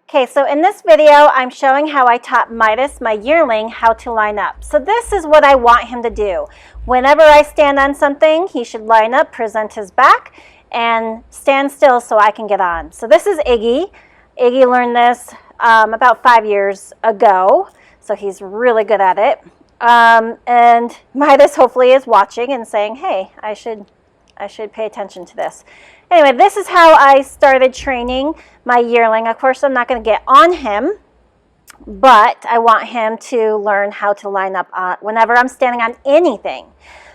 Okay, so in this video, I'm showing how I taught Midas, my yearling, how to line up. So this is what I want him to do. Whenever I stand on something, he should line up, present his back, and stand still so I can get on. So this is Iggy. Iggy learned this about 5 years ago, so he's really good at it. And Midas hopefully is watching and saying, hey, I should pay attention to this. Anyway, this is how I started training my yearling. Of course, I'm not going to get on him, but I want him to learn how to line up whenever I'm standing on anything.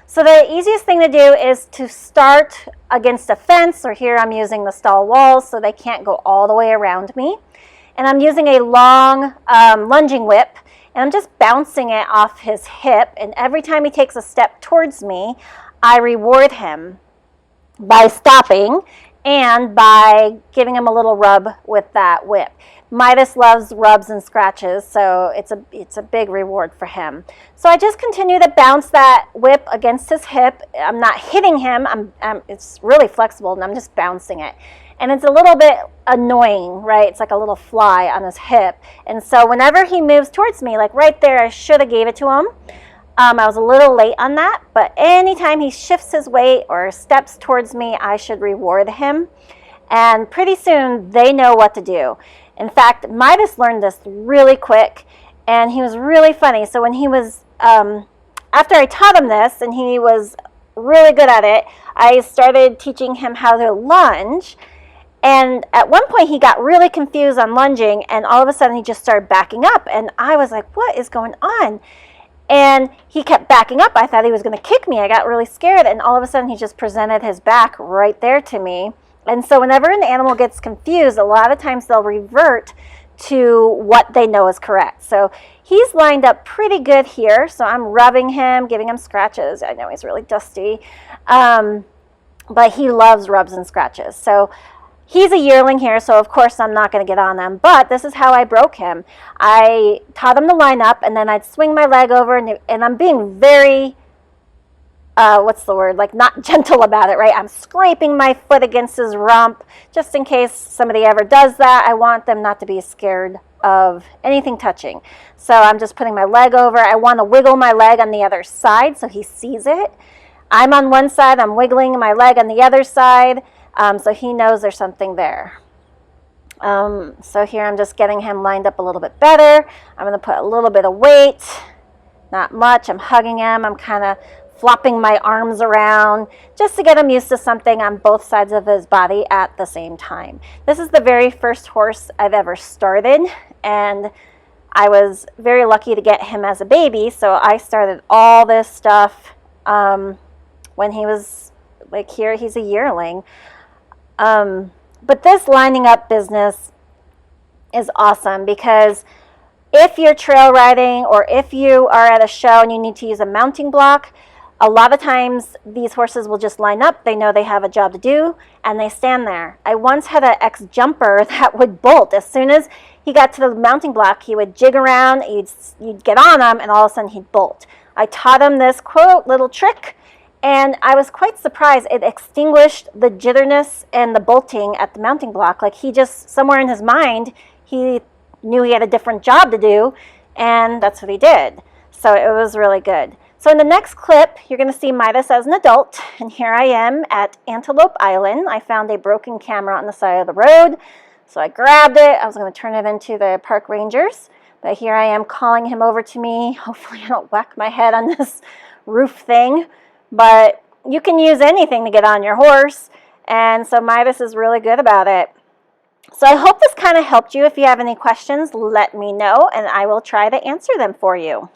So the easiest thing to do is to start against a fence, or here I'm using the stall walls so they can't go all the way around me. And I'm using a long lunging whip, and I'm just bouncing it off his hip. And every time he takes a step towards me, I reward him by stopping and by giving him a little rub with that whip. Midas loves rubs and scratches, so it's a big reward for him. So I just continue to bounce that whip against his hip. I'm not hitting him. It's really flexible, and I'm just bouncing it. And it's a little bit annoying, right? It's like a little fly on his hip. And so whenever he moves towards me, like right there, I should have gave it to him. I was a little late on that, but anytime he shifts his weight or steps towards me, I should reward him. And pretty soon, they know what to do. In fact, Midas learned this really quick, and he was really funny. So when he was, after I taught him this, and he was really good at it, I started teaching him how to lunge. And at one point, he got really confused on lunging, and all of a sudden, he just started backing up. And I was like, what is going on? And he kept backing up. I thought he was going to kick me. I got really scared, and all of a sudden he just presented his back right there to me. And so whenever an animal gets confused, a lot of times they'll revert to what they know is correct. So he's lined up pretty good here. So I'm rubbing him, giving him scratches. I know he's really dusty, but he loves rubs and scratches. So he's a yearling here, so of course I'm not going to get on him, but this is how I broke him. I taught him to line up, and then I'd swing my leg over, and I'm being very, like not gentle about it, right? I'm scraping my foot against his rump, just in case somebody ever does that. I want them not to be scared of anything touching. So I'm just putting my leg over. I want to wiggle my leg on the other side so he sees it. I'm on one side, I'm wiggling my leg on the other side. So he knows there's something there. So here I'm just getting him lined up a little bit better. I'm going to put a little bit of weight, not much. I'm hugging him. I'm kind of flopping my arms around just to get him used to something on both sides of his body at the same time. This is the very first horse I've ever started, and I was very lucky to get him as a baby. So I started all this stuff when he was like here. He's a yearling. But this lining up business is awesome, because if you're trail riding or if you are at a show and you need to use a mounting block, a lot of times these horses will just line up. They know they have a job to do, and they stand there. I once had an ex-jumper that would bolt. As soon as he got to the mounting block, he would jig around, you'd get on him, and all of a sudden he'd bolt. I taught him this, quote, little trick, and I was quite surprised. It extinguished the jitterness and the bolting at the mounting block. Like he just, somewhere in his mind, he knew he had a different job to do, and that's what he did. So it was really good. So in the next clip, you're going to see Midas as an adult, and here I am at Antelope Island. I found a broken camera on the side of the road, so I grabbed it. I was going to turn it into the park rangers, but here I am calling him over to me. Hopefully I don't whack my head on this roof thing. But you can use anything to get on your horse, and so Midas is really good about it. So I hope this kind of helped you. If you have any questions, let me know, and I will try to answer them for you.